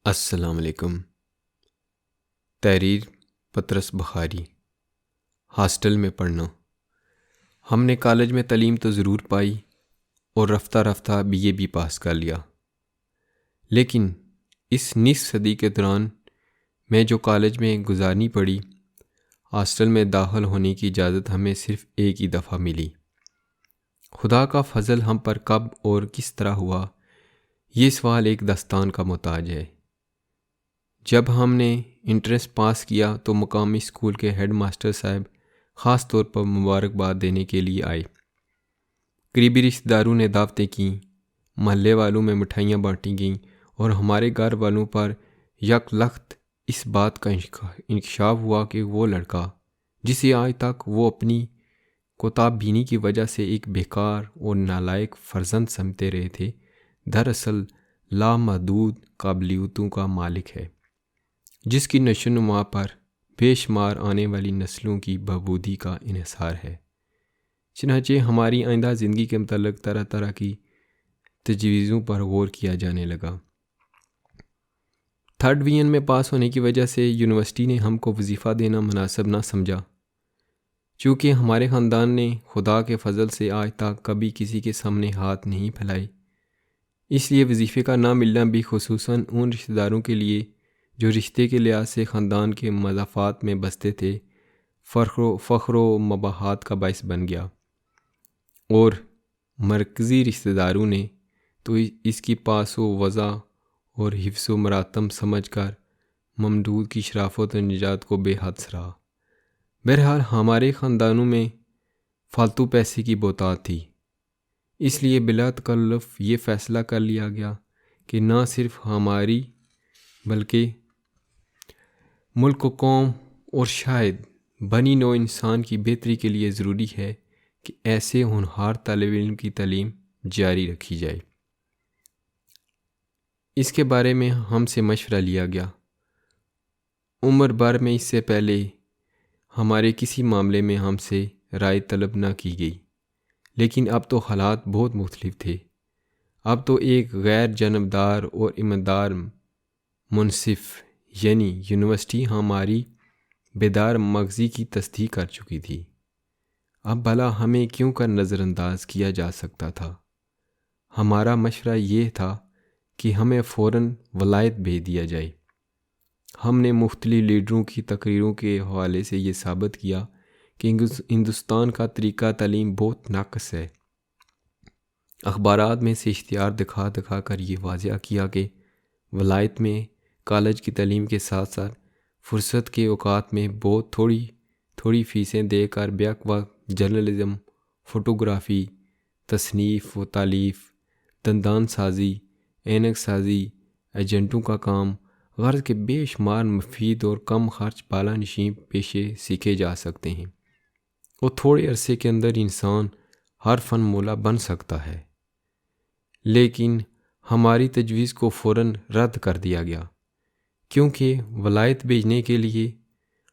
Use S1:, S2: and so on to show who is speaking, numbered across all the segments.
S1: السلام علیکم۔ تحریر پطرس بخاری۔ ہاسٹل میں پڑھنا۔ ہم نے کالج میں تعلیم تو ضرور پائی اور رفتہ رفتہ BA بھی پاس کر لیا، لیکن اس نصف صدی کے دوران میں جو کالج میں گزارنی پڑی، ہاسٹل میں داخل ہونے کی اجازت ہمیں صرف ایک ہی دفعہ ملی۔ خدا کا فضل ہم پر کب اور کس طرح ہوا، یہ سوال ایک داستان کا محتاج ہے۔ جب ہم نے انٹرنس پاس کیا تو مقامی اسکول کے ہیڈ ماسٹر صاحب خاص طور پر مبارکباد دینے کے لیے آئے۔ قریبی رشتہ داروں نے دعوتیں کیں، محلے والوں میں مٹھائیاں بانٹی گئیں اور ہمارے گھر والوں پر یک لخت اس بات کا انکشاف ہوا کہ وہ لڑکا جسے آج تک وہ اپنی کوتاہ بینی کی وجہ سے ایک بیکار اور نالائق فرزند سمجھتے رہے تھے، دراصل لامحدود قابلیتوں کا مالک ہے، جس کی نشو و نما پر بے شمار آنے والی نسلوں کی بہبودی کا انحصار ہے۔ چنانچہ ہماری آئندہ زندگی کے متعلق طرح طرح کی تجویزوں پر غور کیا جانے لگا۔ 3rd ڈویژن میں پاس ہونے کی وجہ سے یونیورسٹی نے ہم کو وظیفہ دینا مناسب نہ سمجھا، چونکہ ہمارے خاندان نے خدا کے فضل سے آج تک کبھی کسی کے سامنے ہاتھ نہیں پھیلائے۔ اس لیے وظیفے کا نہ ملنا بھی خصوصاً ان رشتہ داروں کے لیے جو رشتے کے لحاظ سے خاندان کے مضافات میں بستے تھے، فخر و مباحات کا باعث بن گیا، اور مرکزی رشتہ داروں نے تو اس کی پاس و وضع اور حفظ و مراتب سمجھ کر ممدود کی شرافت و نجات کو بے حد سراہا۔ بہرحال ہمارے خاندانوں میں فالتو پیسے کی بہتات تھی، اس لیے بلا تکلف یہ فیصلہ کر لیا گیا کہ نہ صرف ہماری بلکہ ملک و قوم اور شاید بنی نوع انسان کی بہتری کے لیے ضروری ہے کہ ایسے ہونہار طالب علم کی تعلیم جاری رکھی جائے۔ اس کے بارے میں ہم سے مشورہ لیا گیا۔ عمر بھر میں اس سے پہلے ہمارے کسی معاملے میں ہم سے رائے طلب نہ کی گئی، لیکن اب تو حالات بہت مختلف تھے۔ اب تو ایک غیر جانبدار اور ایماندار منصف یعنی یونیورسٹی ہماری بیدار مغزی کی تصدیق کر چکی تھی۔ اب بھلا ہمیں کیوں کر نظر انداز کیا جا سکتا تھا؟ ہمارا مشورہ یہ تھا کہ ہمیں فوراً ولایت بھیج دیا جائے۔ ہم نے مختلف لیڈروں کی تقریروں کے حوالے سے یہ ثابت کیا کہ ہندوستان کا طریقہ تعلیم بہت ناقص ہے۔ اخبارات میں سے اشتہار دکھا دکھا کر یہ واضح کیا کہ ولایت میں کالج کی تعلیم کے ساتھ ساتھ فرصت کے اوقات میں بہت تھوڑی فیسیں دے کر بیک وقت جرنلزم، فوٹوگرافی، تصنیف و تالیف، دندان سازی، اینک سازی، ایجنٹوں کا کام، غرض کے بے شمار مفید اور کم خرچ بالا نشین پیشے سیکھے جا سکتے ہیں، اور تھوڑے عرصے کے اندر انسان ہر فن مولا بن سکتا ہے۔ لیکن ہماری تجویز کو فوراً رد کر دیا گیا، کیونکہ ولایت بھیجنے کے لیے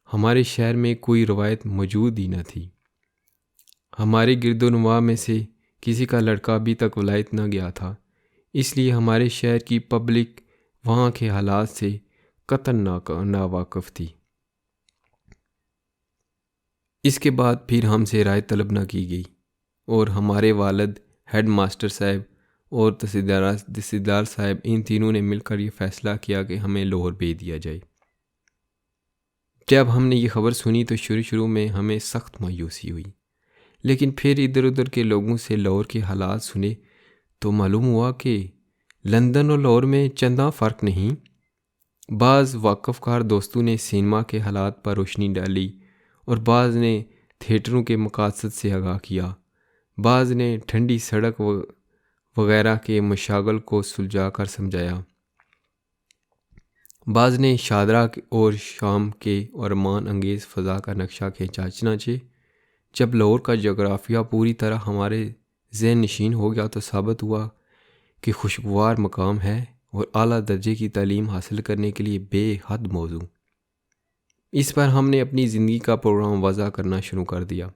S1: ہمارے شہر میں کوئی روایت موجود ہی نہ تھی۔ ہمارے گرد و نواح میں سے کسی کا لڑکا ابھی تک ولایت نہ گیا تھا، اس لیے ہمارے شہر کی پبلک وہاں کے حالات سے قطعاً ناواقف تھی۔ اس کے بعد پھر ہم سے رائے طلب نہ کی گئی، اور ہمارے والد، ہیڈ ماسٹر صاحب اور تحصیلدار صاحب، ان تینوں نے مل کر یہ فیصلہ کیا کہ ہمیں لاہور بھیج دیا جائے۔ جب ہم نے یہ خبر سنی تو شروع میں ہمیں سخت مایوسی ہوئی، لیکن پھر ادھر ادھر کے لوگوں سے لاہور کے حالات سنے تو معلوم ہوا کہ لندن اور لاہور میں چنداں فرق نہیں۔ بعض واقف کار دوستوں نے سینما کے حالات پر روشنی ڈالی، اور بعض نے تھیٹروں کے مقاصد سے آگاہ کیا، بعض نے ٹھنڈی سڑک وغیرہ کے مشاغل کو سلجھا کر سمجھایا، بعض نے شاہدرہ اور شام کے ارمان انگیز فضا کا نقشہ کھینچا۔ چنانچہ جب لاہور کا جغرافیہ پوری طرح ہمارے ذہن نشین ہو گیا تو ثابت ہوا کہ خوشگوار مقام ہے اور اعلیٰ درجے کی تعلیم حاصل کرنے کے لیے بے حد موزوں۔ اس پر ہم نے اپنی زندگی کا پروگرام وضع کرنا شروع کر دیا،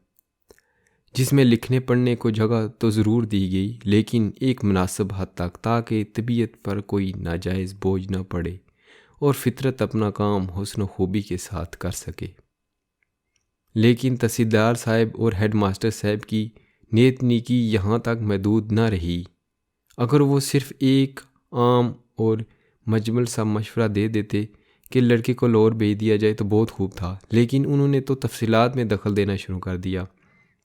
S1: جس میں لکھنے پڑھنے کو جگہ تو ضرور دی گئی، لیکن ایک مناسب حد تک، تاکہ طبیعت پر کوئی ناجائز بوجھ نہ پڑے اور فطرت اپنا کام حسن و خوبی کے ساتھ کر سکے۔ لیکن تحصیلدار صاحب اور ہیڈ ماسٹر صاحب کی نیت نیکی یہاں تک محدود نہ رہی۔ اگر وہ صرف ایک عام اور مجمل سا مشورہ دے دیتے کہ لڑکے کو لاہور بھیج دیا جائے تو بہت خوب تھا، لیکن انہوں نے تو تفصیلات میں دخل دینا شروع کر دیا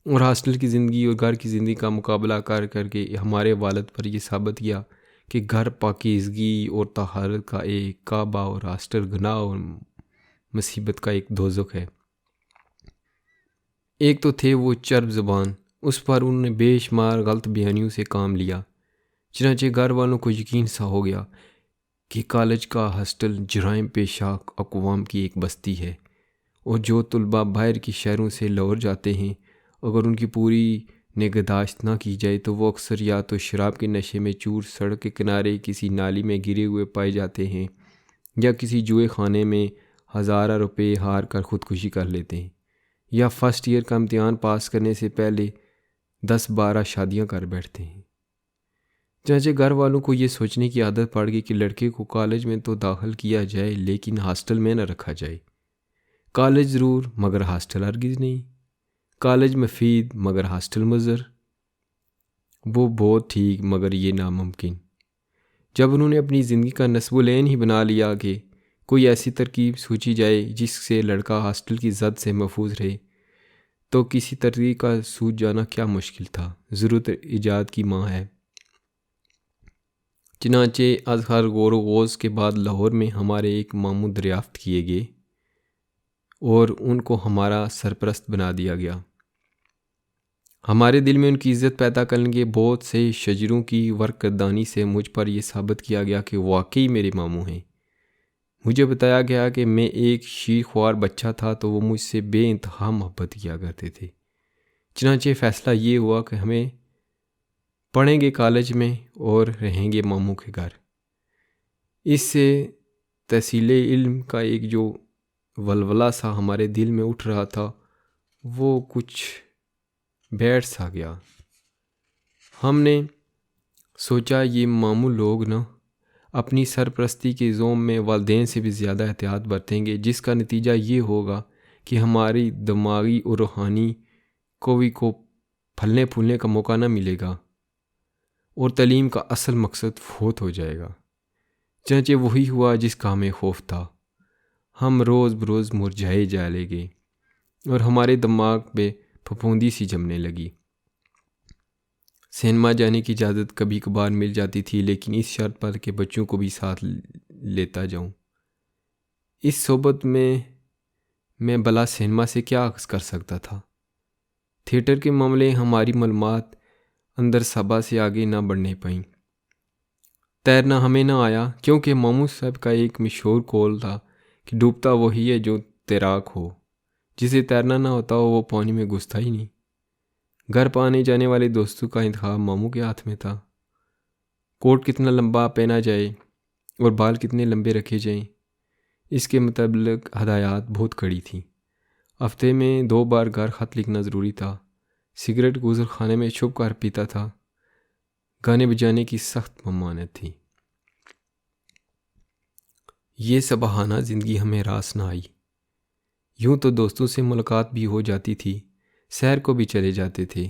S1: اور ہاسٹل کی زندگی اور گھر کی زندگی کا مقابلہ کر کے ہمارے والد پر یہ ثابت کیا کہ گھر پاکیزگی اور طہارت کا ایک کعبہ اور ہاسٹل گناہ اور مصیبت کا ایک دوزخ ہے۔ ایک تو تھے وہ چرب زبان، اس پر انہوں نے بے شمار غلط بیانیوں سے کام لیا، چنانچہ گھر والوں کو یقین سا ہو گیا کہ کالج کا ہاسٹل جرائم پیشہ اقوام کی ایک بستی ہے، اور جو طلباء باہر کے شہروں سے لاہور جاتے ہیں اگر ان کی پوری نگہداشت نہ کی جائے تو وہ اکثر یا تو شراب کے نشے میں چور سڑک کے کنارے کسی نالی میں گرے ہوئے پائے جاتے ہیں، یا کسی جوئے خانے میں ہزارہ روپے ہار کر خودکشی کر لیتے ہیں، یا فرسٹ ایئر کا امتحان پاس کرنے سے پہلے 10-12 شادیاں کر بیٹھتے ہیں۔ چنانچہ گھر والوں کو یہ سوچنے کی عادت پڑ گئی کہ لڑکے کو کالج میں تو داخل کیا جائے لیکن ہاسٹل میں نہ رکھا جائے۔ کالج ضرور مگر ہاسٹل ہرگز نہیں، کالج مفید مگر ہاسٹل مضر، وہ بہت ٹھیک مگر یہ ناممکن۔ جب انہوں نے اپنی زندگی کا نصب العین ہی بنا لیا کہ کوئی ایسی ترکیب سوچی جائے جس سے لڑکا ہاسٹل کی زد سے محفوظ رہے، تو کسی ترکیب کا سوچ جانا کیا مشکل تھا، ضرورت ایجاد کی ماں ہے۔ چنانچہ از ہر غور و غوض کے بعد لاہور میں ہمارے ایک ماموں دریافت کیے گئے اور ان کو ہمارا سرپرست بنا دیا گیا۔ ہمارے دل میں ان کی عزت پیدا کرنے کے بہت سے شجروں کی ورقدانی سے مجھ پر یہ ثابت کیا گیا کہ واقعی میرے ماموں ہیں۔ مجھے بتایا گیا کہ میں ایک شیر خوار بچہ تھا تو وہ مجھ سے بے انتہا محبت کیا کرتے تھے۔ چنانچہ فیصلہ یہ ہوا کہ ہمیں پڑھیں گے کالج میں اور رہیں گے ماموں کے گھر۔ اس سے تحصیل علم کا ایک جو ولولہ سا ہمارے دل میں اٹھ رہا تھا وہ کچھ بیٹھ سا گیا۔ ہم نے سوچا یہ ماموں لوگ نہ اپنی سرپرستی کے زوم میں والدین سے بھی زیادہ احتیاط برتیں گے، جس کا نتیجہ یہ ہوگا کہ ہماری دماغی اور روحانی قوی کو پھلنے پھولنے کا موقع نہ ملے گا اور تعلیم کا اصل مقصد فوت ہو جائے گا۔ چنانچہ وہی ہوا جس کا ہمیں خوف تھا۔ ہم روز بروز مرجھائے جا لے گئے اور ہمارے دماغ پہ پھپھوندی سی جمنے لگی۔ سینما جانے کی اجازت کبھی کبھار مل جاتی تھی، لیکن اس شرط پر کہ بچوں کو بھی ساتھ لیتا جاؤں۔ اس صحبت میں بلا سینما سے کیا عکس کر سکتا تھا؟ تھیٹر کے معاملے ہماری معلومات اندر صبا سے آگے نہ بڑھنے پائیں۔ تیرنا ہمیں نہ آیا، کیونکہ ماموں صاحب کا ایک مشہور قول تھا کہ ڈوبتا وہی ہے جو تیراک ہو، جسے تیرنا نہ ہوتا ہو وہ پانی میں گھستا ہی نہیں۔ گھر پہ آنے جانے والے دوستوں کا انتخاب ماموں کے ہاتھ میں تھا۔ کوٹ کتنا لمبا پہنا جائے اور بال کتنے لمبے رکھے جائیں، اس کے متعلق ہدایات بہت کڑی تھیں۔ ہفتے میں 2 بار گھر خط لکھنا ضروری تھا۔ سگریٹ غسل خانے میں چھپ کر پیتا تھا۔ گانے بجانے کی سخت ممانعت تھی۔ یہ سبحانہ زندگی ہمیں راس نہ آئی۔ یوں تو دوستوں سے ملاقات بھی ہو جاتی تھی، سیر کو بھی چلے جاتے تھے،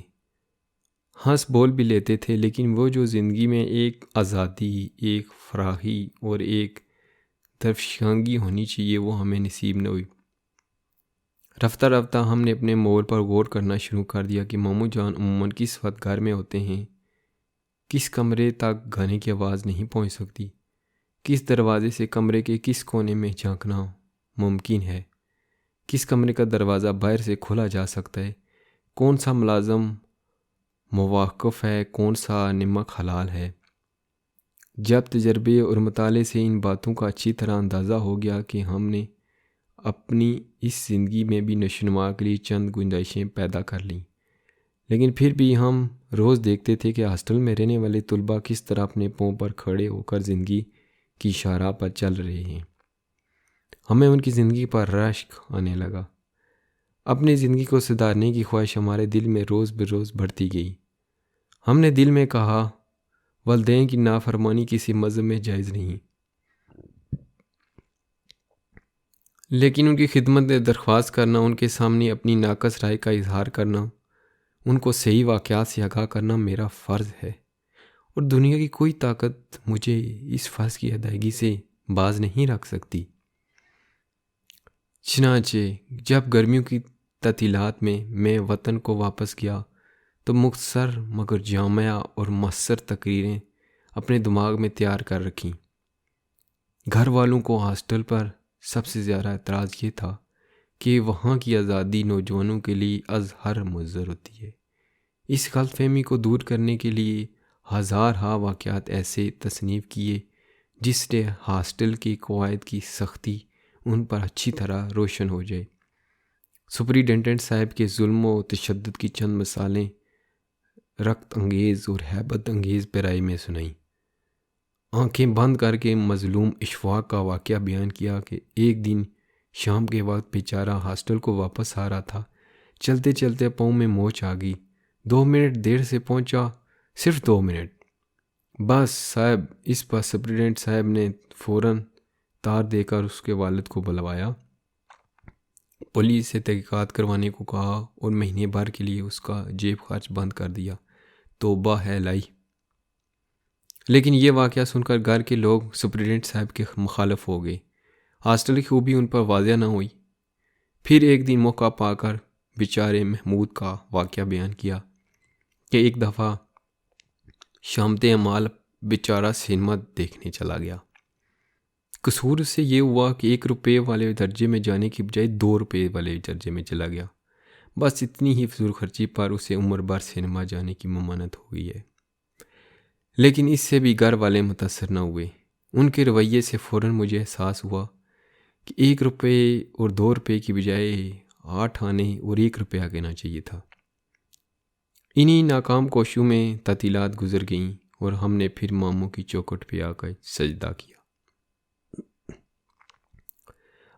S1: ہنس بول بھی لیتے تھے، لیکن وہ جو زندگی میں ایک آزادی، ایک فراخی اور ایک درفشانگی ہونی چاہیے وہ ہمیں نصیب نہ ہوئی۔ رفتہ رفتہ ہم نے اپنے مول پر غور کرنا شروع کر دیا کہ ماموں جان عموماً کس وقت گھر میں ہوتے ہیں، کس کمرے تک گانے کی آواز نہیں پہنچ سکتی، کس دروازے سے کمرے کے کس کونے میں جھانکنا ممکن ہے، کس کمرے کا دروازہ باہر سے کھولا جا سکتا ہے، کون سا ملازم مواقف ہے، کون سا نمک حلال ہے۔ جب تجربے اور مطالعے سے ان باتوں کا اچھی طرح اندازہ ہو گیا کہ ہم نے اپنی اس زندگی میں بھی نشوونما کے لیے چند گنجائشیں پیدا کر لیں، لیکن پھر بھی ہم روز دیکھتے تھے کہ ہاسٹل میں رہنے والے طلباء کس طرح اپنے پاؤں پر کھڑے ہو کر زندگی کی شاہراہ پر چل رہے ہیں۔ ہمیں ان کی زندگی پر رشک آنے لگا۔ اپنی زندگی کو سدھارنے کی خواہش ہمارے دل میں روز بروز بڑھتی گئی۔ ہم نے دل میں کہا والدین کی نافرمانی کسی مذہب میں جائز نہیں، لیکن ان کی خدمت درخواست کرنا، ان کے سامنے اپنی ناقص رائے کا اظہار کرنا، ان کو صحیح واقعات سے آگاہ کرنا میرا فرض ہے، اور دنیا کی کوئی طاقت مجھے اس فرض کی ادائیگی سے باز نہیں رکھ سکتی۔ چنانچہ جب گرمیوں کی تعطیلات میں وطن کو واپس گیا تو مختصر مگر جامع اور مؤثر تقریریں اپنے دماغ میں تیار کر رکھیں۔ گھر والوں کو ہاسٹل پر سب سے زیادہ اعتراض یہ تھا کہ وہاں کی آزادی نوجوانوں کے لیے از ہر مضر ہوتی ہے۔ اس غلط فہمی کو دور کرنے کے لیے ہزارہا واقعات ایسے تصنیف کیے جس سے ہاسٹل کے قواعد کی سختی ان پر اچھی طرح روشن ہو جائے۔ سپرنٹینڈنٹ صاحب کے ظلم و تشدد کی چند مثالیں رکت انگیز اور ہیبت انگیز پیرائی میں سنائیں۔ آنکھیں بند کر کے مظلوم اشفاق کا واقعہ بیان کیا کہ ایک دن شام کے وقت بیچارہ ہاسٹل کو واپس آ رہا تھا۔ چلتے چلتے پاؤں میں موچ آ گئی۔ 2 منٹ دیر سے پہنچا، صرف 2 منٹ۔ بس صاحب، اس پر سپرنٹینڈنٹ صاحب نے فوراً تار دے کر اس کے والد کو بلوایا، پولیس سے تحقیقات کروانے کو کہا اور مہینے بھر کے لیے اس کا جیب خرچ بند کر دیا۔ توبہ ہے لائی۔ لیکن یہ واقعہ سن کر گھر کے لوگ سپرنٹینڈنٹ صاحب کے مخالف ہو گئے۔ ہاسٹل کی خوبی ان پر واضح نہ ہوئی۔ پھر ایک دن موقع پا کر بیچارے محمود کا واقعہ بیان کیا کہ ایک دفعہ شامت اعمال بیچارہ سینما دیکھنے چلا گیا۔ قصور اس سے یہ ہوا کہ 1 روپے والے درجے میں جانے کی بجائے 2 روپے والے درجے میں چلا گیا۔ بس اتنی ہی فضول خرچی پر اسے عمر بھر سینما جانے کی ممانعت ہو گئی ہے۔ لیکن اس سے بھی گھر والے متاثر نہ ہوئے۔ ان کے رویے سے فوراً مجھے احساس ہوا کہ 1 روپے اور 2 روپے کی بجائے 8 آنے اور 1 روپیہ کہنا چاہیے تھا۔ انہی ناکام کوششوں میں تعطیلات گزر گئیں اور ہم نے پھر ماموں کی چوکھٹ پہ آ کر سجدہ کیا۔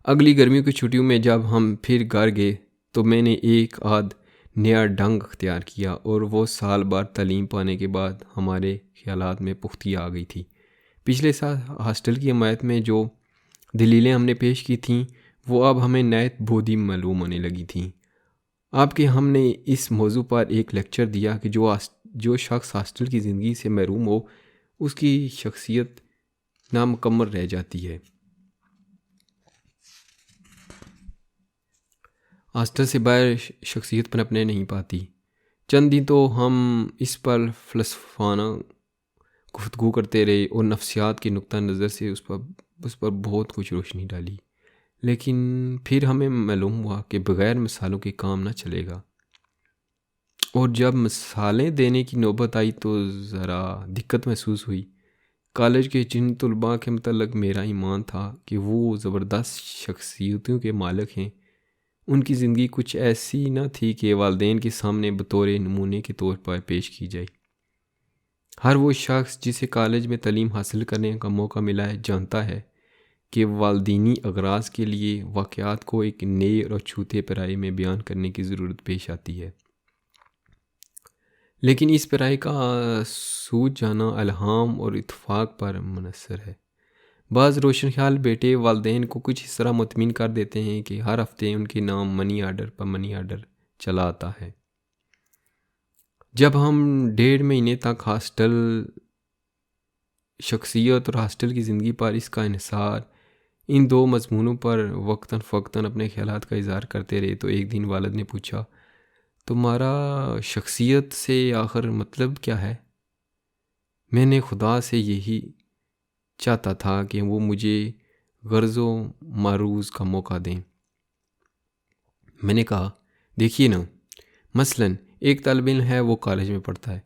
S1: اگلی گرمیوں کی چھٹیوں میں جب ہم پھر گھر گئے تو میں نے ایک آدھ نیا ڈھنگ اختیار کیا، اور وہ سال بھر تعلیم پانے کے بعد ہمارے خیالات میں پختگی آ گئی تھی۔ پچھلے سال ہاسٹل کی حمایت میں جو دلیلیں ہم نے پیش کی تھیں وہ اب ہمیں نہایت بودھی معلوم ہونے لگی تھیں۔ آپ کے ہم نے اس موضوع پر ایک لیکچر دیا کہ جو شخص ہاسٹل کی زندگی سے محروم ہو اس کی شخصیت نامکمل رہ جاتی ہے، ہاسٹل سے باہر شخصیت پنپنے نہیں پاتی۔ چند دن تو ہم اس پر فلسفانہ گفتگو کرتے رہے اور نفسیات کے نقطہ نظر سے اس پر بہت کچھ روشنی ڈالی، لیکن پھر ہمیں معلوم ہوا کہ بغیر مثالوں کے کام نہ چلے گا، اور جب مثالیں دینے کی نوبت آئی تو ذرا دقت محسوس ہوئی۔ کالج کے جن طلباء کے متعلق میرا ایمان تھا کہ وہ زبردست شخصیتوں کے مالک ہیں، ان کی زندگی کچھ ایسی نہ تھی کہ والدین کے سامنے بطور نمونے کے طور پر پیش کی جائے۔ ہر وہ شخص جسے کالج میں تعلیم حاصل کرنے کا موقع ملا ہے جانتا ہے کہ والدینی اغراض کے لیے واقعات کو ایک نئے اور چھوٹے پیرائی میں بیان کرنے کی ضرورت پیش آتی ہے، لیکن اس پیرائی کا سوج جانا الہام اور اتفاق پر منحصر ہے۔ بعض روشن خیال بیٹے والدین کو کچھ اس طرح مطمئن کر دیتے ہیں کہ ہر ہفتے ان کے نام منی آرڈر چلا آتا ہے۔ جب ہم 1.5 مہینے تک ہاسٹل شخصیت اور ہاسٹل کی زندگی پر اس کا انحصار، ان 2 مضمونوں پر وقتاً فوقتاً اپنے خیالات کا اظہار کرتے رہے تو ایک دن والد نے پوچھا، تمہارا شخصیت سے آخر مطلب کیا ہے؟ میں نے خدا سے یہی چاہتا تھا کہ وہ مجھے غرض و معروض کا موقع دیں۔ میں نے کہا، دیکھیے نا، مثلاً ایک طالب علم ہے، وہ کالج میں پڑھتا ہے۔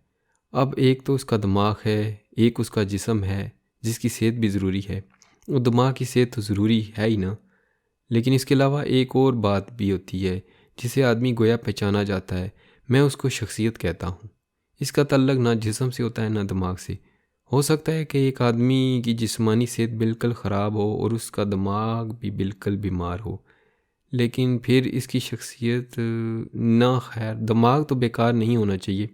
S1: اب ایک تو اس کا دماغ ہے، ایک اس کا جسم ہے جس کی صحت بھی ضروری ہے۔ وہ دماغ کی صحت تو ضروری ہے ہی نا، لیکن اس کے علاوہ ایک اور بات بھی ہوتی ہے جسے آدمی گویا پہچانا جاتا ہے۔ میں اس کو شخصیت کہتا ہوں۔ اس کا تعلق نہ جسم سے ہوتا ہے نہ دماغ سے۔ ہو سکتا ہے کہ ایک آدمی کی جسمانی صحت بالکل خراب ہو اور اس کا دماغ بھی بالکل بیمار ہو، لیکن پھر اس کی شخصیت نہ خیر۔ دماغ تو بیکار نہیں ہونا چاہیے،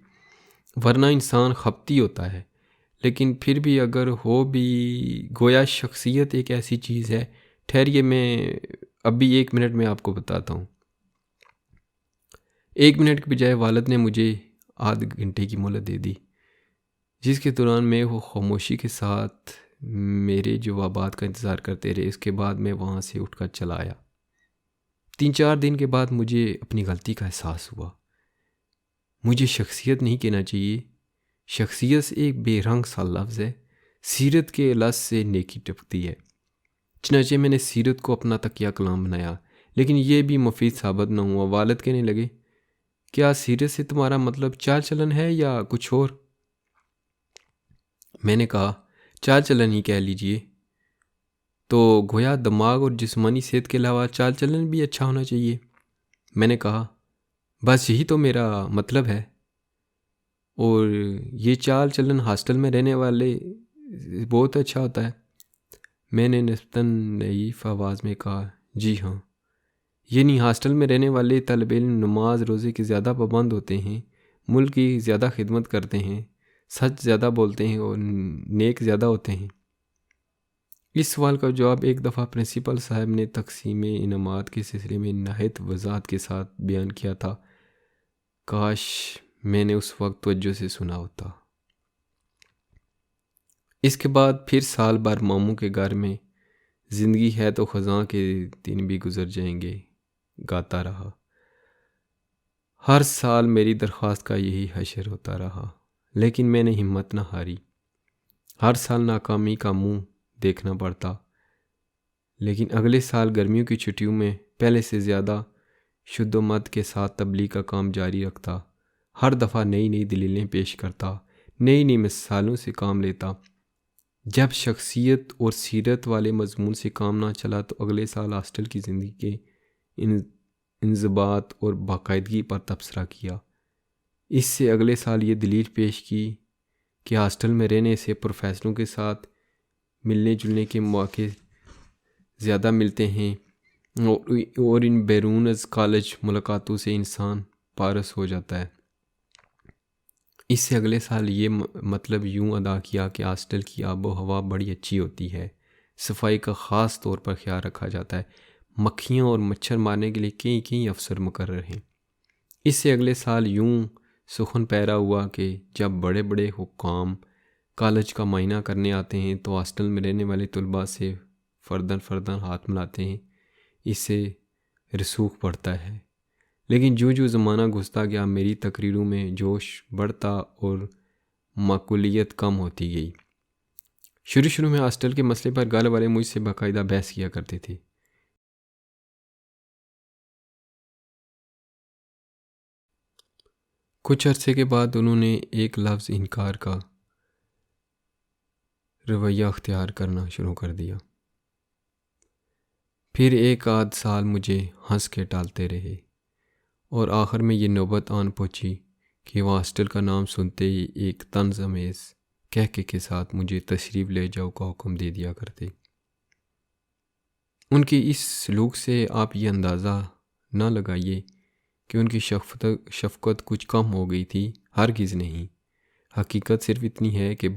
S1: ورنہ انسان خپتی ہوتا ہے، لیکن پھر بھی اگر ہو بھی، گویا شخصیت ایک ایسی چیز ہے۔ ٹھہریے، میں اب بھی 1 منٹ میں آپ کو بتاتا ہوں۔ 1 منٹ کے بجائے والد نے مجھے آدھ گھنٹے کی مہلت دے دی، جس کے دوران میں وہ خاموشی کے ساتھ میرے جوابات کا انتظار کرتے رہے۔ اس کے بعد میں وہاں سے اٹھ کر چلا آیا۔ 3-4 دن کے بعد مجھے اپنی غلطی کا احساس ہوا۔ مجھے شخصیت نہیں کہنا چاہیے، شخصیت ایک بے رنگ سا لفظ ہے۔ سیرت کے لفظ سے نیکی ٹپکتی ہے۔ چنانچہ میں نے سیرت کو اپنا تکیہ کلام بنایا، لیکن یہ بھی مفید ثابت نہ ہوا۔ والد کہنے لگے، کیا سیرت سے تمہارا مطلب چال چلن ہے یا کچھ اور؟ میں نے کہا، چال چلن ہی کہہ لیجئے۔ تو گویا دماغ اور جسمانی صحت کے علاوہ چال چلن بھی اچھا ہونا چاہیے۔ میں نے کہا، بس یہی تو میرا مطلب ہے، اور یہ چال چلن ہاسٹل میں رہنے والے بہت اچھا ہوتا ہے۔ میں نے نسبتاً نحیف آواز میں کہا، جی ہاں، یعنی ہاسٹل میں رہنے والے طالب علم نماز روزے کے زیادہ پابند ہوتے ہیں، ملک کی زیادہ خدمت کرتے ہیں، سچ زیادہ بولتے ہیں اور نیک زیادہ ہوتے ہیں۔ اس سوال کا جواب ایک دفعہ پرنسپل صاحب نے تقسیم انعامات کے سلسلے میں نہایت وضاحت کے ساتھ بیان کیا تھا۔ کاش میں نے اس وقت توجہ سے سنا ہوتا۔ اس کے بعد پھر سال بھر ماموں کے گھر میں زندگی ہے تو خزاں کے دن بھی گزر جائیں گے گاتا رہا۔ ہر سال میری درخواست کا یہی حشر ہوتا رہا، لیکن میں نے ہمت نہ ہاری۔ ہر سال ناکامی کا منہ دیکھنا پڑتا، لیکن اگلے سال گرمیوں کی چھٹیوں میں پہلے سے زیادہ شد و مد کے ساتھ تبلیغ کا کام جاری رکھتا۔ ہر دفعہ نئی نئی دلیلیں پیش کرتا، نئی نئی مثالوں سے کام لیتا۔ جب شخصیت اور سیرت والے مضمون سے کام نہ چلا تو اگلے سال ہاسٹل کی زندگی کے انضباط اور باقاعدگی پر تبصرہ کیا۔ اس سے اگلے سال یہ دلیل پیش کی کہ ہاسٹل میں رہنے سے پروفیسروں کے ساتھ ملنے جلنے کے مواقع زیادہ ملتے ہیں، اور ان بیرون از کالج ملاقاتوں سے انسان پارس ہو جاتا ہے۔ اس سے اگلے سال یہ مطلب یوں ادا کیا کہ ہاسٹل کی آب و ہوا بڑی اچھی ہوتی ہے، صفائی کا خاص طور پر خیال رکھا جاتا ہے، مکھیاں اور مچھر مارنے کے لیے کئی افسر مقرر ہیں۔ اس سے اگلے سال یوں سخن پیرا ہوا کہ جب بڑے بڑے حکام کالج کا معائنہ کرنے آتے ہیں تو ہاسٹل میں رہنے والے طلباء سے فرداً ہاتھ ملاتے ہیں۔ اس سے رسوخ بڑھتا ہے۔ لیکن جو زمانہ گزرتا گیا میری تقریروں میں جوش بڑھتا اور معقولیت کم ہوتی گئی۔ شروع میں ہاسٹل کے مسئلے پر گھر والے مجھ سے باقاعدہ بحث کیا کرتے تھے۔ کچھ عرصے کے بعد انہوں نے ایک لفظ انکار کا رویہ اختیار کرنا شروع کر دیا۔ پھر ایک آدھ سال مجھے ہنس کے ٹالتے رہے، اور آخر میں یہ نوبت آن پہنچی کہ وہ ہاسٹل کا نام سنتے ہی ایک طنز امیز کہکے کے ساتھ مجھے تشریف لے جاؤ کا حکم دے دیا کرتے۔ ان کی اس سلوک سے آپ یہ اندازہ نہ لگائیے کہ ان کی شفقت کچھ کم ہو گئی تھی، ہرگز نہیں۔ حقیقت صرف اتنی ہے کہ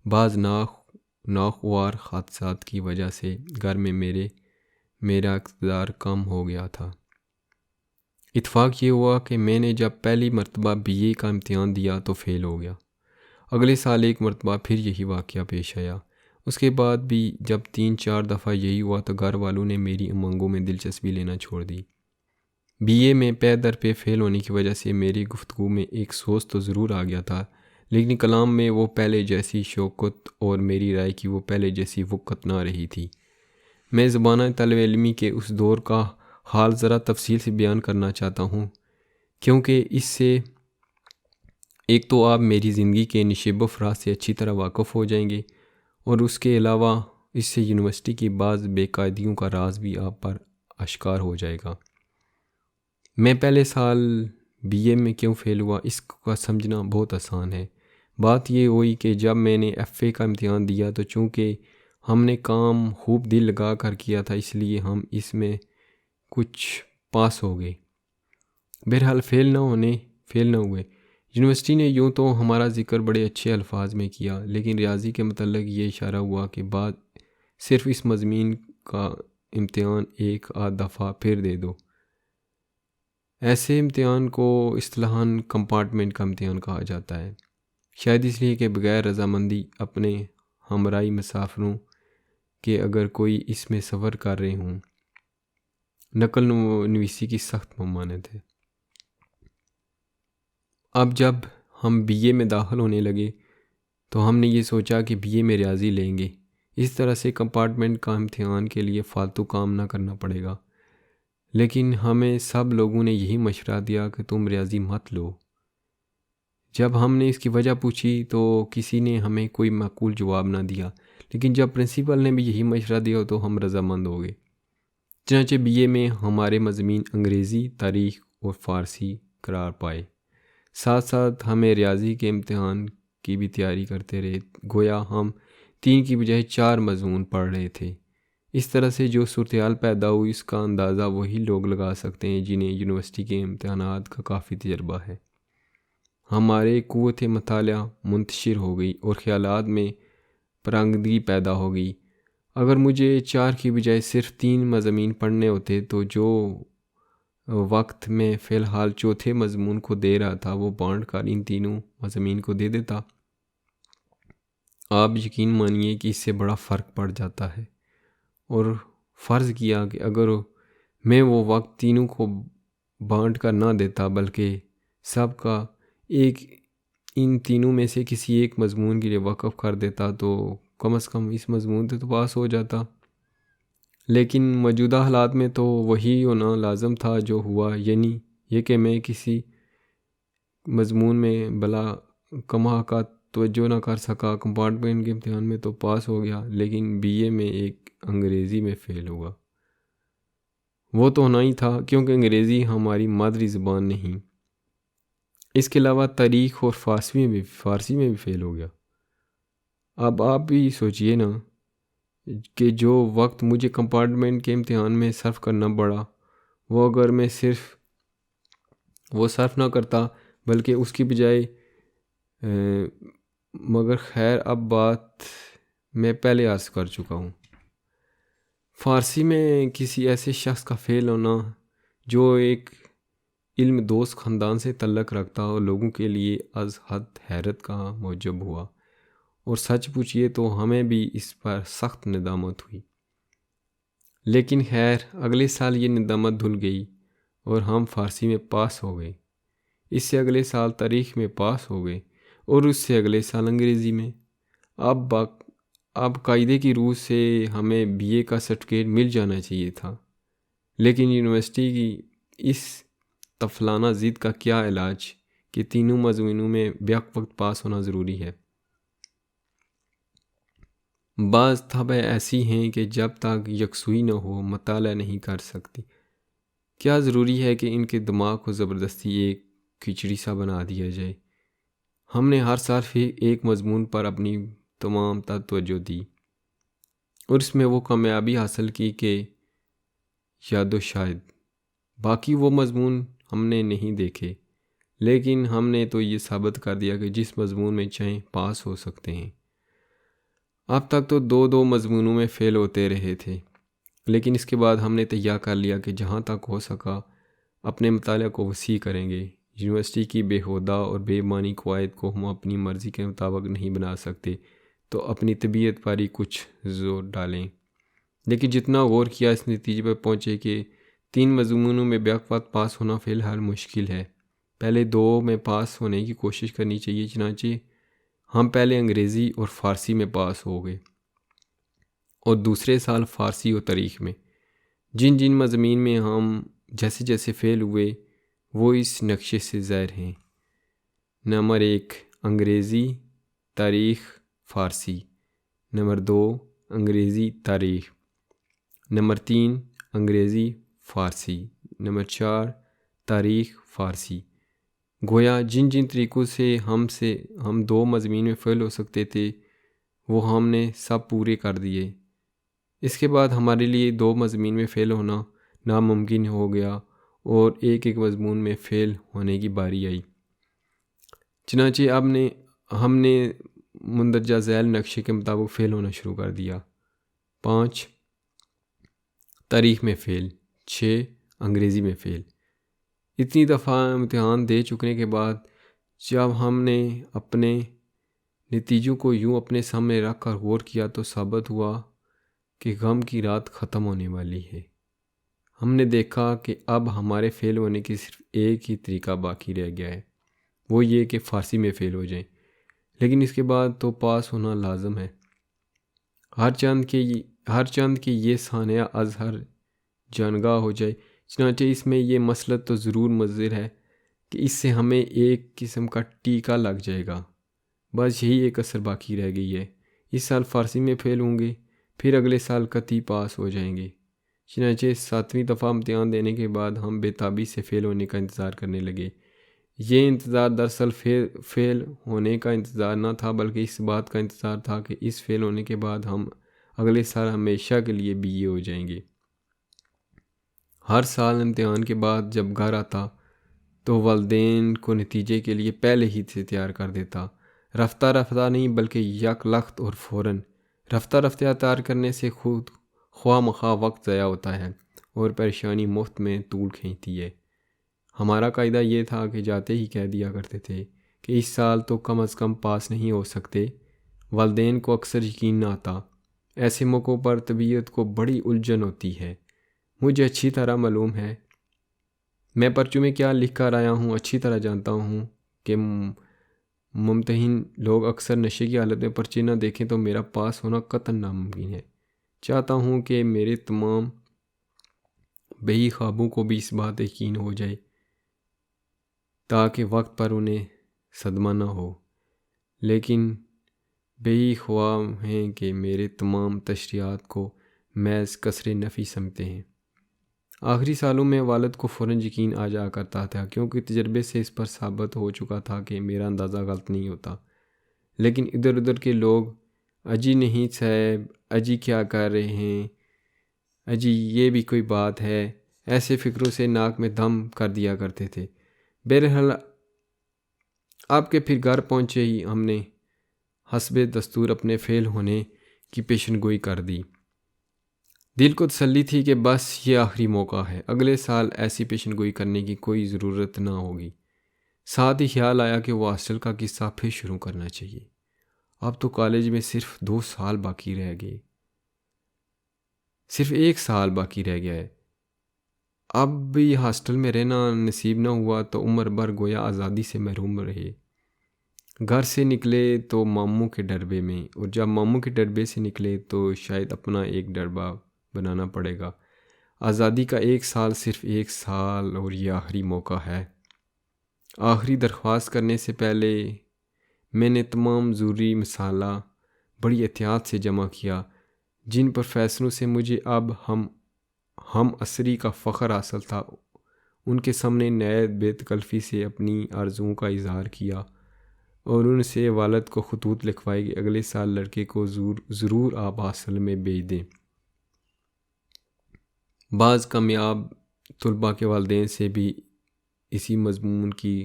S1: بعض ناخوار حادثات کی وجہ سے گھر میں میرا اقتدار کم ہو گیا تھا۔ اتفاق یہ ہوا کہ میں نے جب پہلی مرتبہ BA کا امتحان دیا تو فیل ہو گیا۔ اگلے سال ایک مرتبہ پھر یہی واقعہ پیش آیا۔ اس کے بعد بھی جب 3-4 دفعہ یہی ہوا تو گھر والوں نے میری امنگوں میں دلچسپی لینا چھوڑ دی۔ BA میں پے در پے فیل ہونے کی وجہ سے میری گفتگو میں ایک سوز تو ضرور آ گیا تھا، لیکن کلام میں وہ پہلے جیسی شوقت اور میری رائے کی وہ پہلے جیسی وقت نہ رہی تھی۔ میں زمانہ طالب علمی کے اس دور کا حال ذرا تفصیل سے بیان کرنا چاہتا ہوں، کیونکہ اس سے ایک تو آپ میری زندگی کے نشیب و فراز سے اچھی طرح واقف ہو جائیں گے، اور اس کے علاوہ اس سے یونیورسٹی کی بعض بے قاعدگیوں کا راز بھی آپ پر آشکار ہو جائے گا۔ میں پہلے سال BA میں کیوں فیل ہوا اس کا سمجھنا بہت آسان ہے۔ بات یہ ہوئی کہ جب میں نے FA کا امتحان دیا تو چونکہ ہم نے کام خوب دل لگا کر کیا تھا، اس لیے ہم اس میں کچھ پاس ہو گئے۔ بہرحال فیل نہ ہوئے۔ یونیورسٹی نے یوں تو ہمارا ذکر بڑے اچھے الفاظ میں کیا، لیکن ریاضی کے متعلق یہ اشارہ ہوا کہ صرف اس مضمون کا امتحان ایک آدھ دفعہ پھر دے دو۔ ایسے امتحان کو اصطلاحاً کمپارٹمنٹ کا امتحان کہا جاتا ہے، شاید اس لیے کہ بغیر رضامندی اپنے ہمراہی مسافروں کہ اگر کوئی اس میں سفر کر رہے ہوں، نقل نویسی کی سخت ممانعت ہے۔ اب جب ہم بی اے میں داخل ہونے لگے تو ہم نے یہ سوچا کہ بی اے میں ریاضی لیں گے، اس طرح سے کمپارٹمنٹ کا امتحان کے لیے فالتو کام نہ کرنا پڑے گا، لیکن ہمیں سب لوگوں نے یہی مشورہ دیا کہ تم ریاضی مت لو۔ جب ہم نے اس کی وجہ پوچھی تو کسی نے ہمیں کوئی معقول جواب نہ دیا، لیکن جب پرنسپل نے بھی یہی مشورہ دیا تو ہم رضامند ہو گئے۔ چنانچہ بی اے میں ہمارے مضامین انگریزی، تاریخ اور فارسی قرار پائے۔ ساتھ ساتھ ہمیں ریاضی کے امتحان کی بھی تیاری کرتے رہے، گویا ہم 3 کی بجائے 4 مضمون پڑھ رہے تھے۔ اس طرح سے جو صورتحال پیدا ہوئی اس کا اندازہ وہی لوگ لگا سکتے ہیں جنہیں یونیورسٹی کے امتحانات کا کافی تجربہ ہے۔ ہمارے قوت مطالعہ منتشر ہو گئی اور خیالات میں پرانگندگی پیدا ہو گئی۔ اگر مجھے 4 کی بجائے صرف 3 مضامین پڑھنے ہوتے تو جو وقت میں فی الحال چوتھے مضمون کو دے رہا تھا وہ بانٹ کر ان تینوں مضامین کو دے دیتا۔ آپ یقین مانیے کہ اس سے بڑا فرق پڑ جاتا ہے، اور فرض کیا کہ اگر میں وہ وقت تینوں کو بانٹ کر نہ دیتا بلکہ سب کا ان تینوں میں سے کسی ایک مضمون کے لیے وقف کر دیتا تو کم از کم اس مضمون سے تو پاس ہو جاتا۔ لیکن موجودہ حالات میں تو وہی ہونا لازم تھا جو ہوا، یعنی یہ کہ میں کسی مضمون میں بلا کما کا توجہ نہ کر سکا۔ کمپارٹمنٹ کے امتحان میں تو پاس ہو گیا، لیکن بی اے میں ایک انگریزی میں فیل ہوا۔ وہ تو ہونا ہی تھا کیونکہ انگریزی ہماری مادری زبان نہیں۔ اس کے علاوہ تاریخ اور فارسی میں بھی فیل ہو گیا۔ اب آپ بھی سوچئے نا کہ جو وقت مجھے کمپارٹمنٹ کے امتحان میں صرف کرنا پڑا وہ اگر میں صرف نہ کرتا بلکہ اس کی بجائے مگر خیر اب بات میں پہلے عرض کر چکا ہوں۔ فارسی میں کسی ایسے شخص کا فیل ہونا جو ایک علم دوست خاندان سے تعلق رکھتا اور لوگوں کے لیے از حد حیرت کا موجب ہوا، اور سچ پوچھئے تو ہمیں بھی اس پر سخت ندامت ہوئی۔ لیکن خیر اگلے سال یہ ندامت دھل گئی اور ہم فارسی میں پاس ہو گئے۔ اس سے اگلے سال تاریخ میں پاس ہو گئے اور اس سے اگلے سال انگریزی میں۔ اب قاعدے کی روح سے ہمیں بی اے کا سرٹیفکیٹ مل جانا چاہیے تھا، لیکن یونیورسٹی کی اس طفلانہ ضد کا کیا علاج کہ تینوں مضمونوں میں بیک وقت پاس ہونا ضروری ہے۔ بعض طبعیں ایسی ہیں کہ جب تک یکسوئی نہ ہو مطالعہ نہیں کر سکتی۔ کیا ضروری ہے کہ ان کے دماغ کو زبردستی ایک کھچڑی سا بنا دیا جائے؟ ہم نے ہر سال پھر ایک مضمون پر اپنی تمام توجہ دی اور اس میں وہ کامیابی حاصل کی کہ یاد و شاید باقی وہ مضمون ہم نے نہیں دیکھے، لیکن ہم نے تو یہ ثابت کر دیا کہ جس مضمون میں چاہیں پاس ہو سکتے ہیں۔ اب تک تو 2 مضمونوں میں فیل ہوتے رہے تھے، لیکن اس کے بعد ہم نے تیار کر لیا کہ جہاں تک ہو سکا اپنے مطالعہ کو وسیع کریں گے۔ یونیورسٹی کی بے ہودہ اور بے معنی قواعد کو ہم اپنی مرضی کے مطابق نہیں بنا سکتے، تو اپنی طبیعت پر ہی کچھ زور ڈالیں۔ لیکن جتنا غور کیا اس نتیجے پر پہنچے کہ 3 مضمونوں میں بیک وقت پاس ہونا فی الحال مشکل ہے، پہلے 2 میں پاس ہونے کی کوشش کرنی چاہیے۔ چنانچہ ہم پہلے انگریزی اور فارسی میں پاس ہو گئے اور دوسرے سال فارسی اور تاریخ میں۔ جن مضامین میں ہم جیسے جیسے فیل ہوئے وہ اس نقشے سے ظاہر ہیں۔ نمبر 1 انگریزی، تاریخ، فارسی۔ نمبر 2 انگریزی، تاریخ۔ نمبر 3 انگریزی، فارسی۔ نمبر 4 تاریخ، فارسی۔ گویا جن طریقوں سے ہم 2 مضامین میں فیل ہو سکتے تھے وہ ہم نے سب پورے کر دیے۔ اس کے بعد ہمارے لیے 2 مضامین میں فیل ہونا ناممکن ہو گیا اور ایک مضمون میں فیل ہونے کی باری آئی۔ چنانچہ ہم نے مندرجہ ذیل نقشے کے مطابق فیل ہونا شروع کر دیا۔ 5 تاریخ میں فیل، 6 انگریزی میں فیل۔ اتنی دفعہ امتحان دے چکنے کے بعد جب ہم نے اپنے نتیجوں کو یوں اپنے سامنے رکھ کر غور کیا تو ثابت ہوا کہ غم کی رات ختم ہونے والی ہے۔ ہم نے دیکھا کہ اب ہمارے فیل ہونے کی صرف ایک ہی طریقہ باقی رہ گیا ہے، وہ یہ کہ فارسی میں فیل ہو جائیں، لیکن اس کے بعد تو پاس ہونا لازم ہے۔ ہر چند کے یہ ثانیہ ازہر جانگاہ ہو جائے۔ چنانچہ اس میں یہ مسلط تو ضرور مضر ہے کہ اس سے ہمیں ایک قسم کا ٹیکہ لگ جائے گا۔ بس یہی ایک اثر باقی رہ گئی ہے، اس سال فارسی میں فیل ہوں گے، پھر اگلے سال قطعی پاس ہو جائیں گے۔ چنانچہ 7ویں دفعہ امتحان دینے کے بعد ہم بے تابی سے فیل ہونے کا انتظار کرنے لگے۔ یہ انتظار دراصل فیل ہونے کا انتظار نہ تھا، بلکہ اس بات کا انتظار تھا کہ اس فیل ہونے کے بعد ہم اگلے سال ہمیشہ کے لیے BA ہو جائیں گے۔ ہر سال امتحان کے بعد جب گھر آتا تو والدین کو نتیجے کے لیے پہلے ہی سے تیار کر دیتا، رفتہ رفتہ نہیں بلکہ یک لخت اور فوراً۔ رفتہ رفتہ تیار کرنے سے خود خواہ مخواہ وقت ضائع ہوتا ہے اور پریشانی مفت میں طول کھینچتی ہے۔ ہمارا قاعدہ یہ تھا کہ جاتے ہی کہہ دیا کرتے تھے کہ اس سال تو کم از کم پاس نہیں ہو سکتے۔ والدین کو اکثر یقین نہ آتا۔ ایسے موقعوں پر طبیعت کو بڑی الجھن ہوتی ہے۔ مجھے اچھی طرح معلوم ہے میں پرچوں میں کیا لکھ کر آیا ہوں، اچھی طرح جانتا ہوں کہ ممتحن لوگ اکثر نشے کی حالت میں پرچے نہ دیکھیں تو میرا پاس ہونا قطعاً ناممکن ہے۔ چاہتا ہوں کہ میرے تمام بہی خوابوں کو بھی اس بات یقین ہو جائے تاکہ وقت پر انہیں صدمہ نہ ہو، لیکن بہی خواب ہیں کہ میرے تمام تشریحات کو محض کسر نفی سمجھتے ہیں۔ آخری سالوں میں والد کو فوراً یقین آ جا کرتا تھا، کیونکہ تجربے سے اس پر ثابت ہو چکا تھا کہ میرا اندازہ غلط نہیں ہوتا۔ لیکن ادھر ادھر کے لوگ اجی نہیں صاحب، اجی کیا کر رہے ہیں، اجی یہ بھی کوئی بات ہے، ایسے فکروں سے ناک میں دم کر دیا کرتے تھے۔ بہرحال آپ کے پھر گھر پہنچے ہی ہم نے حسب دستور اپنے فیل ہونے کی پیشن گوئی کر دی۔ دل کو تسلی تھی کہ بس یہ آخری موقع ہے، اگلے سال ایسی پیشن گوئی کرنے کی کوئی ضرورت نہ ہوگی۔ ساتھ ہی خیال آیا کہ وہ ہاسٹل کا قصہ پھر شروع کرنا چاہیے۔ اب تو کالج میں صرف 2 سال باقی رہ گئے، صرف 1 سال باقی رہ گیا ہے۔ اب بھی ہاسٹل میں رہنا نصیب نہ ہوا تو عمر بھر گویا آزادی سے محروم رہے۔ گھر سے نکلے تو ماموں کے ڈربے میں، اور جب ماموں کے ڈربے سے نکلے تو شاید اپنا ایک ڈربہ بنانا پڑے گا۔ آزادی کا 1 سال صرف 1 سال، اور یہ آخری موقع ہے۔ آخری درخواست کرنے سے پہلے میں نے تمام ضروری مسالہ بڑی احتیاط سے جمع کیا، جن پر فیصلوں سے مجھے اب ہم عصری کا فخر حاصل تھا۔ ان کے سامنے نہایت بے تکلفی سے اپنی آرزوؤں کا اظہار کیا اور ان سے والد کو خطوط لکھوائے کہ اگلے سال لڑکے کو ضرور آپ ہاسٹل میں بھیج دیں۔ بعض کامیاب طلباء کے والدین سے بھی اسی مضمون کی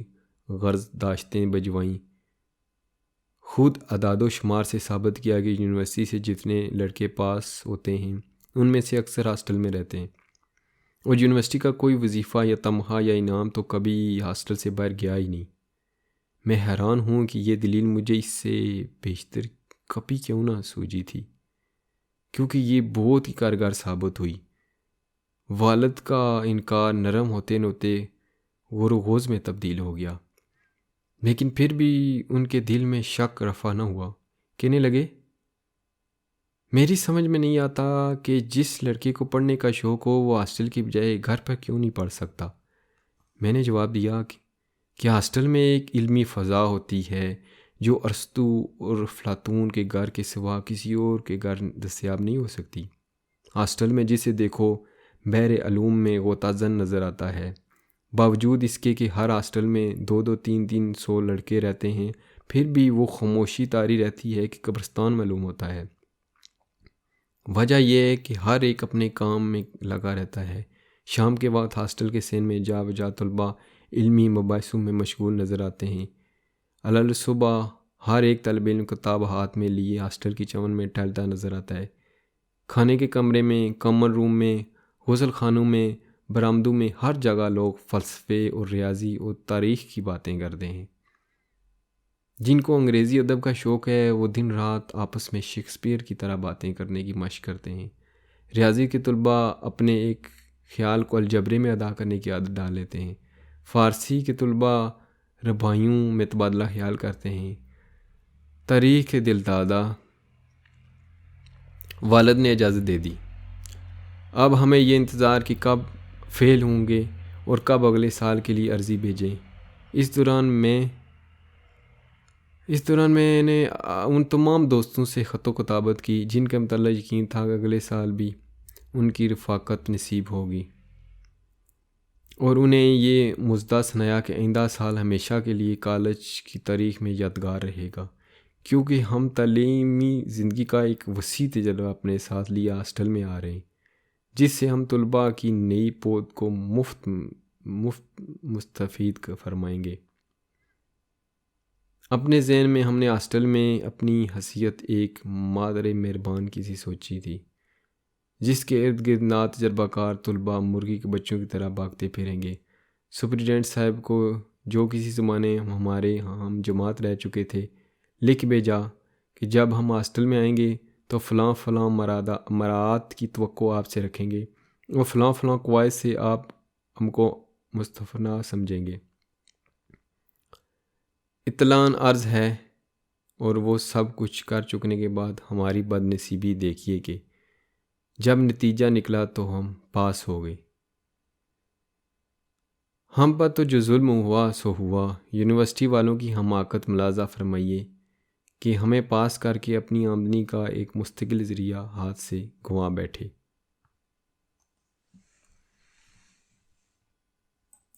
S1: غرض داشتیں بھجوائیں۔ خود اعداد و شمار سے ثابت کیا کہ یونیورسٹی سے جتنے لڑکے پاس ہوتے ہیں ان میں سے اکثر ہاسٹل میں رہتے ہیں، اور یونیورسٹی کا کوئی وظیفہ یا تنخواہ یا انعام تو کبھی ہاسٹل سے باہر گیا ہی نہیں۔ میں حیران ہوں کہ یہ دلیل مجھے اس سے بیشتر کبھی کیوں نہ سوجی تھی، کیونکہ یہ بہت ہی کارگر ثابت ہوئی۔ والد کا انکار نرم ہوتے ہوتے غور و خوض میں تبدیل ہو گیا، لیکن پھر بھی ان کے دل میں شک رفع نہ ہوا۔ کہنے لگے، میری سمجھ میں نہیں آتا کہ جس لڑکے کو پڑھنے کا شوق ہو وہ ہاسٹل کی بجائے گھر پر کیوں نہیں پڑھ سکتا۔ میں نے جواب دیا کہ ہاسٹل میں ایک علمی فضا ہوتی ہے جو ارسطو اور افلاطون کے گھر کے سوا کسی اور کے گھر دستیاب نہیں ہو سکتی۔ ہاسٹل میں جسے دیکھو بحر علوم میں غوطہ زن نظر آتا ہے، باوجود اس کے کہ ہر ہاسٹل میں 200-300 لڑکے رہتے ہیں، پھر بھی وہ خاموشی طاری رہتی ہے کہ قبرستان معلوم ہوتا ہے۔ وجہ یہ ہے کہ ہر ایک اپنے کام میں لگا رہتا ہے۔ شام کے وقت ہاسٹل کے سین میں جا بجا طلباء علمی مباحثوں میں مشغول نظر آتے ہیں۔ علل صبح ہر ایک طالب علم کتاب ہاتھ میں لیے ہاسٹل کی چمن میں ٹہلتا نظر آتا ہے۔ کھانے کے کمرے میں، کامن روم میں غسل خانوں میں، برآمدوں میں، ہر جگہ لوگ فلسفے اور ریاضی اور تاریخ کی باتیں کرتے ہیں۔ جن کو انگریزی ادب کا شوق ہے وہ دن رات آپس میں شیکسپیئر کی طرح باتیں کرنے کی مشق کرتے ہیں۔ ریاضی کے طلباء اپنے ایک خیال کو الجبرے میں ادا کرنے کی عادت ڈال لیتے ہیں۔ فارسی کے طلباء رباعیوں میں تبادلہ خیال کرتے ہیں۔ تاریخ کے دل دادا والد نے اجازت دے دی۔ اب ہمیں یہ انتظار کہ کب فیل ہوں گے اور کب اگلے سال کے لیے عرضی بھیجیں۔ اس دوران میں نے ان تمام دوستوں سے خط و کتابت کی جن کے متعلق یقین تھا کہ اگلے سال بھی ان کی رفاقت نصیب ہوگی، اور انہیں یہ مژدہ سنایا کہ آئندہ سال ہمیشہ کے لیے کالج کی تاریخ میں یادگار رہے گا، کیونکہ ہم تعلیمی زندگی کا ایک وسیع تجربہ اپنے ساتھ لیے ہاسٹل میں آ رہے ہیں، جس سے ہم طلباء کی نئی پود کو مفت مستفید فرمائیں گے۔ اپنے ذہن میں ہم نے ہاسٹل میں اپنی حیثیت ایک مادر مہربان کی سی سوچی تھی، جس کے ارد گرد ناتجربہ کار طلباء مرغی کے بچوں کی طرح بھاگتے پھریں گے۔ سپرنٹینڈنٹ صاحب کو جو کسی زمانے ہمارے ہم جماعت رہ چکے تھے لکھ بھیجا کہ جب ہم ہاسٹل میں آئیں گے تو فلاں فلاں مراعات کی توقع آپ سے رکھیں گے اور فلاں فلاں قواعد سے آپ ہم کو مستثنی سمجھیں گے۔ اطلاع عرض ہے، اور وہ سب کچھ کر چکنے کے بعد ہماری بد نصیبی دیکھیے کہ جب نتیجہ نکلا تو ہم پاس ہو گئے۔ ہم پر تو جو ظلم ہوا سو ہوا۔ یونیورسٹی والوں کی حماقت ملاحظہ فرمائیے کہ ہمیں پاس کر کے اپنی آمدنی کا ایک مستقل ذریعہ ہاتھ سے گنوا بیٹھے۔